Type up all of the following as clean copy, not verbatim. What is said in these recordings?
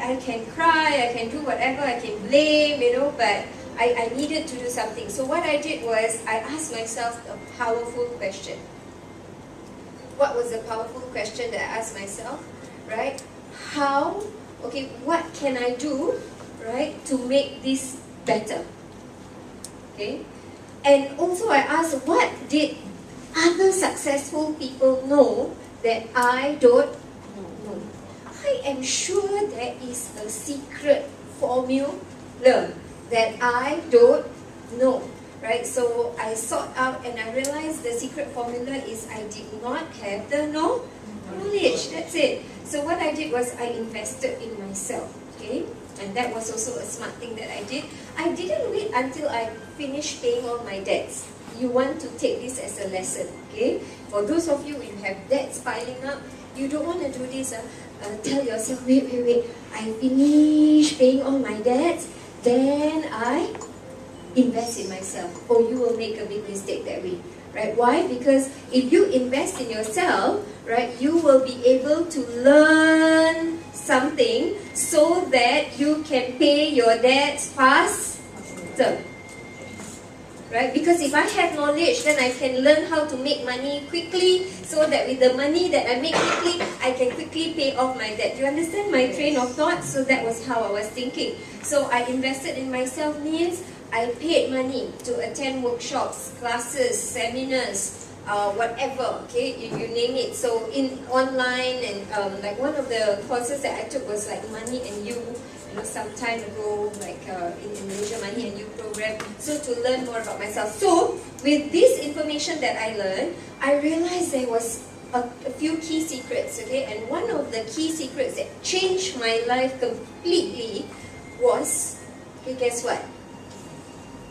I can cry, I can do whatever, I can blame, but I needed to do something. So what I did was, I asked myself a powerful question. What was the powerful question that I asked myself, right? What can I do, right, to make this better? Okay? And also I asked, what did other successful people know that I don't know? I am sure there is a secret formula that I don't know, right? So I sought out and I realized the secret formula is I did not have the knowledge. That's it. So what I did was I invested in myself, okay? And that was also a smart thing that I did. I didn't wait until I finished paying all my debts. You want to take this as a lesson, okay? For those of you who have debts piling up, you don't want to do this. Tell yourself, wait, I finish paying all my debts, then I invest in myself. Or you will make a big mistake that way, right? Why? Because if you invest in yourself, right, you will be able to learn something so that you can pay your debts faster. Right? Because if I have knowledge, then I can learn how to make money quickly, so that with the money that I make quickly, I can quickly pay off my debt. You understand my train of thought? So that was how I was thinking. So I invested in myself means I paid money to attend workshops, classes, seminars, whatever, okay, you name it. So in online and like one of the courses that I took was like Money and You, some time ago, like in Malaysia, Money and You program. So to learn more about myself. So with this information that I learned, I realized there was a few key secrets, okay? And one of the key secrets that changed my life completely was, okay, guess what?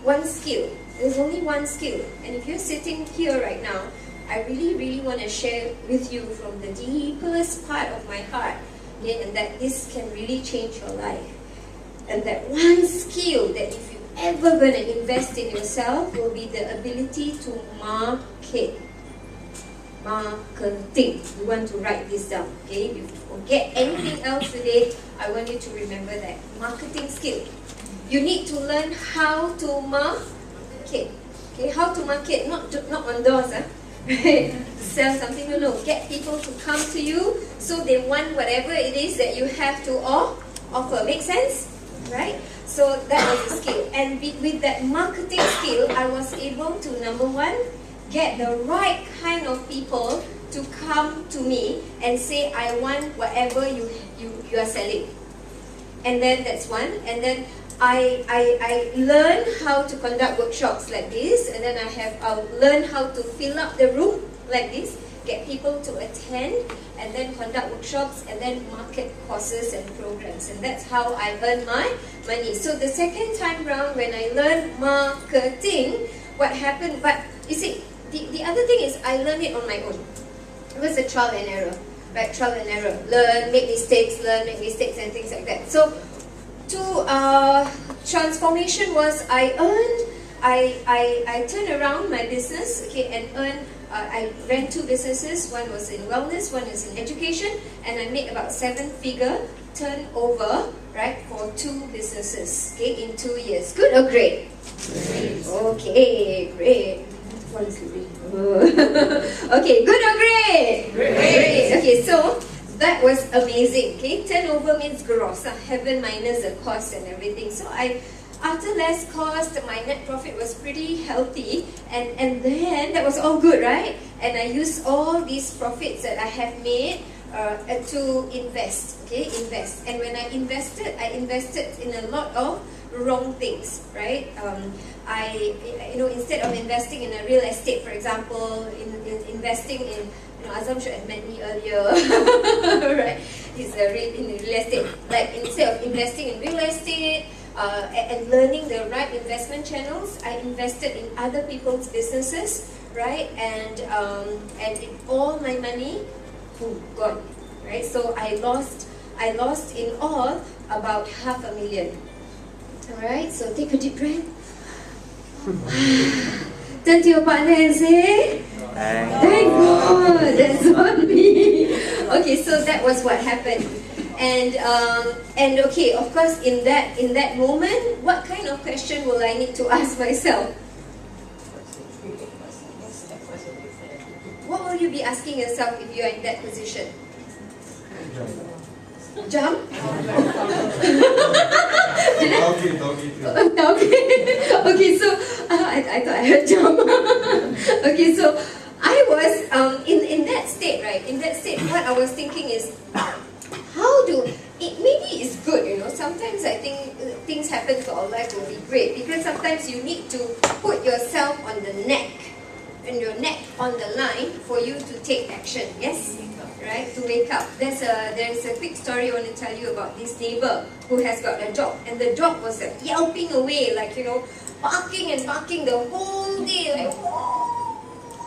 One skill. There's only one skill. And if you're sitting here right now, I really want to share with you from the deepest part of my heart, okay, and that this can really change your life. And that one skill that if you're ever going to invest in yourself will be the ability to marketing. You want to write this down, okay? If you forget anything else today, I want you to remember that. Marketing skill. You need to learn how to market. Okay, how to market, not on doors, right? Sell something, no. Get people to come to you so they want whatever it is that you have to offer. Make sense? Right? So that was a skill. And with that marketing skill, I was able to, number one, get the right kind of people to come to me and say, I want whatever you are selling. And then that's one. And then I learned how to conduct workshops like this, and then I'll learn how to fill up the room like this, get people to attend, and then conduct workshops, and then market courses and programs. And that's how I earn my money. So the second time round when I learned marketing, what happened, but you see, the other thing is I learned it on my own. It was a trial and error, right? Trial and error. Learn, make mistakes, and things like that. So transformation was I turned around my business, okay, and earned. I ran two businesses. One was in wellness, one is in education, and I made about 7-figure turnover, right, for two businesses, okay, in 2 years. Good or great? Great. Okay, great. Okay, good or great? Great. Okay, so that was amazing. Okay, turnover means gross, haven't minus the cost and everything. So after less cost, my net profit was pretty healthy, and then that was all good, right? And I used all these profits that I have made to invest, okay, invest. And when I invested in a lot of wrong things, right? Instead of investing in a real estate, for example, investing in, Azam should have met me earlier, right? He's in real estate. Like, instead of investing in real estate, and learning the right investment channels, I invested in other people's businesses, right? And all my money, gone, right? So I lost in all about $500,000. All right. So take a deep breath. Turn to your partner and say, "Thank God, that's not me." Okay, so that was what happened. And okay, of course, in that moment, what kind of question will I need to ask myself? What will you be asking yourself if you are in that position? Jump? Okay, so I thought I heard jump. Okay, so I was in that state, right? In that state, what I was thinking is, maybe it's good, sometimes I think things happen to our life will be great, because sometimes you need to put yourself on the neck, and your neck on the line for you to take action, yes? Right, to wake up. There's a quick story I want to tell you about this neighbor who has got a dog, and the dog was yelping away, barking and barking the whole day,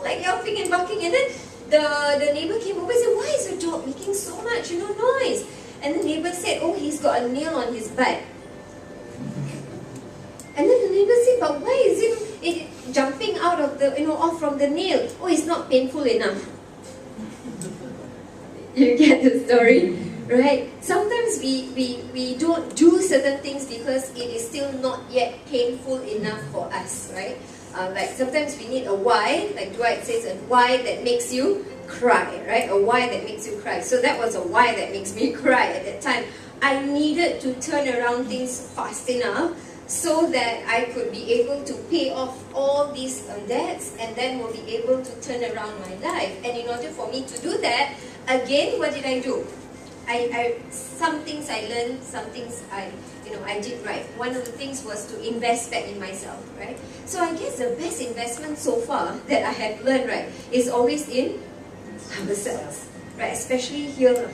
like yelping and barking, and then the neighbor came over and said, why is the dog making so much noise? And the neighbor said, oh, he's got a nail on his butt. And then the neighbor said, but why is it jumping out of off from the nail? Oh, it's not painful enough. You get the story, right? Sometimes we don't do certain things because it is still not yet painful enough for us, right? Like sometimes we need a why, like Dwight says, a why that makes you cry, right? A why that makes you cry. So that was a why that makes me cry at that time. I needed to turn around things fast enough so that I could be able to pay off all these debts, and then will be able to turn around my life. And in order for me to do that, again, what did I do? Some things I learned, some things I did right. One of the things was to invest back in myself, right? So I guess the best investment so far that I have learned, right, is always in ourselves, right? Especially here,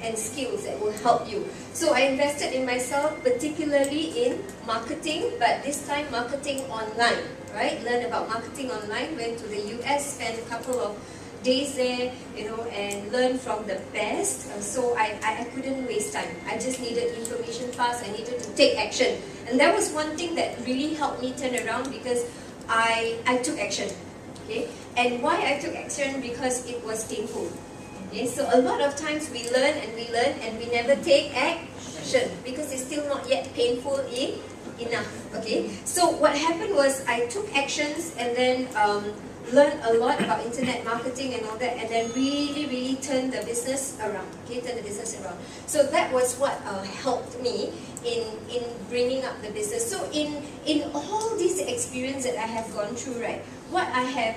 and skills that will help you. So I invested in myself, particularly in marketing, but this time marketing online, right? Learned about marketing online, went to the US, spent a couple of days there, and learn from the best. So I couldn't waste time. I just needed information fast. I needed to take action. And that was one thing that really helped me turn around, because I took action. Okay? And why I took action? Because it was painful. Okay? So a lot of times we learn and we never take action because it's still not yet painful enough. Okay? So what happened was I took actions and then learned a lot about internet marketing and all that, and then really turned the business around. Okay, turn the business around. So that was what helped me in bringing up the business. So in all these experience that I have gone through, right, what I have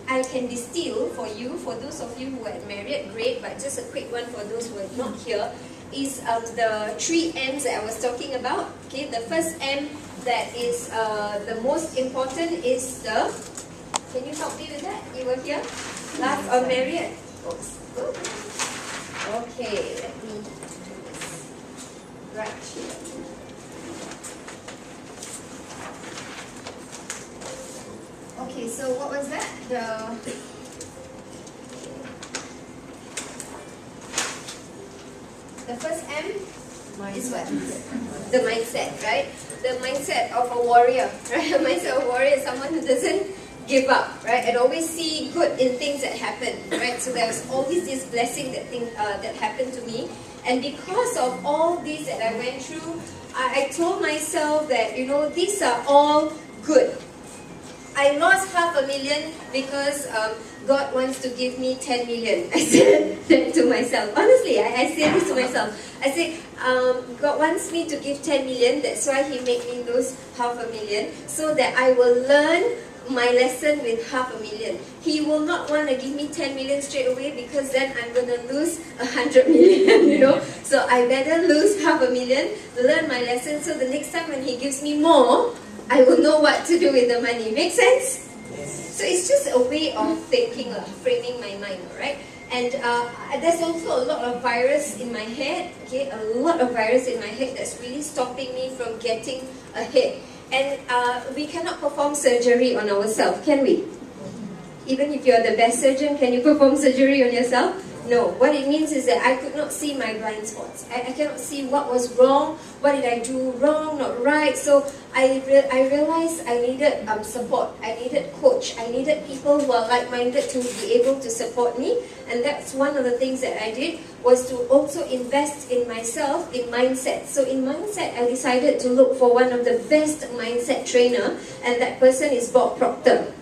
I can distill for you, for those of you who are married, great, but just a quick one for those who are not here, is the 3 M's that I was talking about. Okay, the first M that is the most important is the. Can you help me with that? You were here? Last or married? Oops. Okay, let me do this. Right here. Okay, so what was that? The first M is what? The mindset, right? The mindset of a warrior, right? The mindset of a warrior is someone who doesn't give up, right? And always see good in things that happen, right? So there was always this blessing that happened to me, and because of all this that I went through, I told myself that these are all good. I lost $500,000 because God wants to give me 10 million. I said that to myself. Honestly, I said this to myself. I said, God wants me to give 10 million. That's why He made me lose $500,000, so that I will learn my lesson with $500,000. He will not want to give me 10 million straight away, because then I'm going to lose 100 million, So I better lose $500,000, learn my lesson, so the next time when He gives me more, I will know what to do with the money. Make sense? Yes. So it's just a way of thinking, framing my mind, right? And there's also a lot of virus in my head, okay? A lot of virus in my head that's really stopping me from getting ahead. And we cannot perform surgery on ourselves, can we? Even if you're the best surgeon, can you perform surgery on yourself? No, what it means is that I could not see my blind spots. I cannot see what was wrong, what did I do wrong, not right. So I realized I needed support, I needed coach, I needed people who are like-minded to be able to support me. And that's one of the things that I did, was to also invest in myself, in mindset. So in mindset, I decided to look for one of the best mindset trainer, and that person is Bob Proctor.